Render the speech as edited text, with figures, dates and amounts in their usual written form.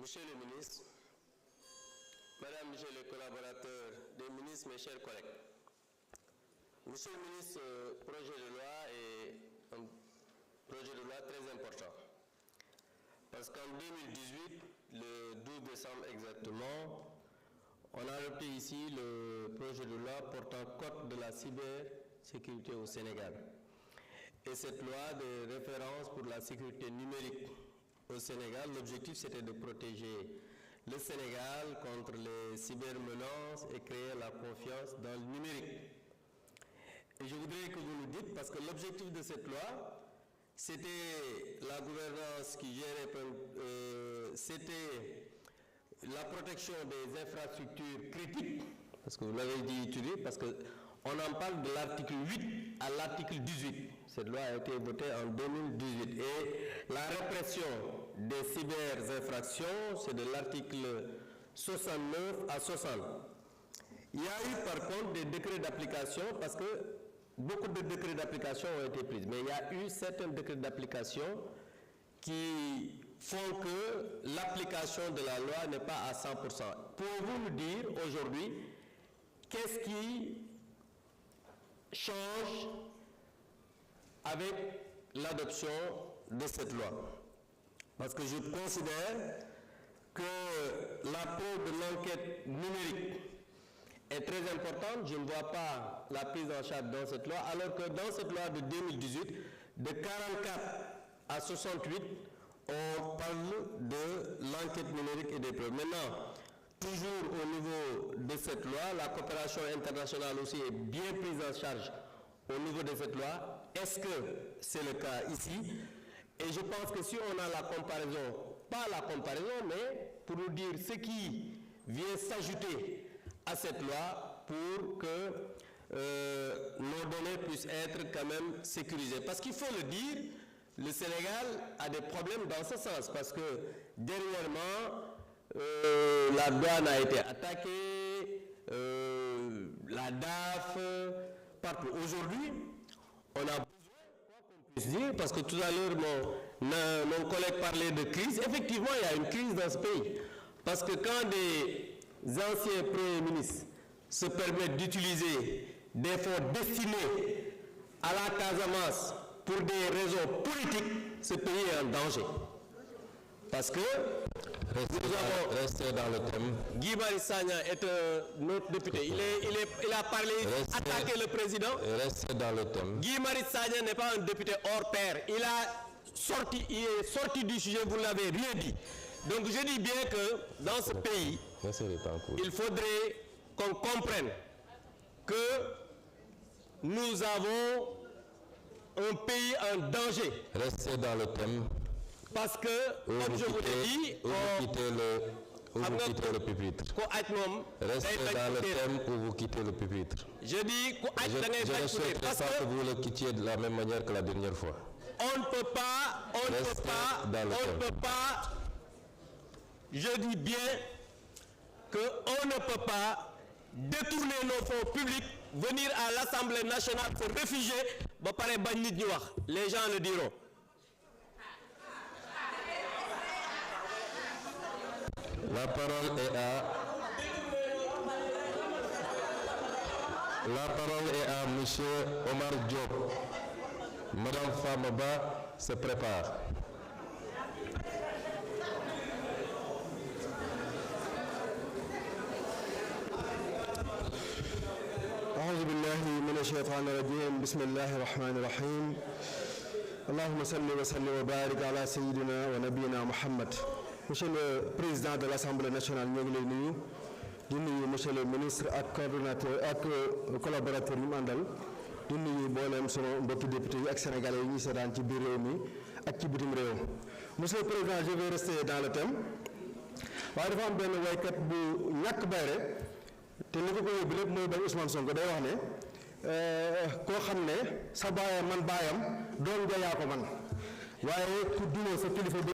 Monsieur le ministre, Madame, Monsieur les collaborateurs des ministres, mes chers collègues. Monsieur le ministre, ce projet de loi est un projet de loi très important. Parce qu'en 2018, le 12 décembre exactement, on a adopté ici le projet de loi portant code de la cybersécurité au Sénégal. Et cette loi de référence pour la sécurité numérique au Sénégal, l'objectif c'était de protéger le Sénégal contre les cybermenaces et créer la confiance dans le numérique. Et je voudrais que vous nous dites, parce que l'objectif de cette loi, c'était la gouvernance qui gérait, c'était la protection des infrastructures critiques, parce que vous l'avez dit étudié, parce qu'on en parle de l'article 8 à l'article 18. Cette loi a été votée en 2018. Et la répression des cyberinfractions, c'est de l'article 69 à 60. Il y a eu par contre des décrets d'application, parce que beaucoup de décrets d'application ont été pris, mais il y a eu certains décrets d'application qui font que l'application de la loi n'est pas à 100%. Pouvez-vous nous dire aujourd'hui qu'est-ce qui change avec l'adoption de cette loi? Parce que je considère que l'apport de l'enquête numérique est très importante. Je ne vois pas la prise en charge dans cette loi, alors que dans cette loi de 2018, de 44 à 68, on parle de l'enquête numérique et des preuves. Maintenant, toujours au niveau de cette loi, la coopération internationale aussi est bien prise en charge au niveau de cette loi. Est-ce que c'est le cas ici? Et je pense que si on a la comparaison, pas la comparaison, mais pour nous dire ce qui vient s'ajouter à cette loi pour que nos données puissent être quand même sécurisées. Parce qu'il faut le dire, le Sénégal a des problèmes dans ce sens, parce que dernièrement, la douane a été attaquée, la DAF, partout. Aujourd'hui, on a besoin, quoi qu'on puisse dire, parce que tout à l'heure, mon collègue parlait de crise. Effectivement, il y a une crise dans ce pays. Parce que quand des anciens premiers ministres se permettent d'utiliser des fonds destinés à la Casamance pour des raisons politiques, ce pays est en danger. Parce que restez dans le thème. Guy Marius Sagna est notre député. Il a parlé, attaqué le président. Restez dans le thème. Guy Marius Sagna n'est pas un député hors pair. Il est sorti du sujet, vous l'avez rien dit. Donc je dis bien que dans ce pays, il faudrait qu'on comprenne que nous avons un pays en danger. Restez dans le thème. Parce que, comme je vous l'ai dit, vous quittez le pupitre. Restez dans le thème ou vous quittez le pupitre. Je dis je ne souhaiterais pas que vous le quittiez de la même manière que la dernière fois. On ne peut pas, je dis bien qu'on ne peut pas détourner nos fonds publics, venir à l'Assemblée nationale se réfugier, les gens le diront. La parole est à Monsieur Omar Diop. Madame Famaba se prépare. أعوذ بالله من الشيطان الرجيم بسم الله الرحمن الرحيم اللهم صل وسلم وبارك على سيدنا ونبينا محمد. Monsieur le Président de l'Assemblée nationale, ñu ngi lay nuyu di nuyu monsieur le ministre ak coordonnateur ak collaborateur yi mu àndal di nuyu mboolem sunu mbokki député yi ak sénégalais yi ñuy seetaan ci biir réew mi ak ci bitim réew. Monsieur le Président, je vais rester dans le thème waaye dafa am benn waykat bu ñàkk bayre te li ko yóbbu lépp mooy bañ Ousmane Sonko day wax ne koo xam ne sa baayam man baayam doon nga yaa ko man waaye ku duma sa kilifa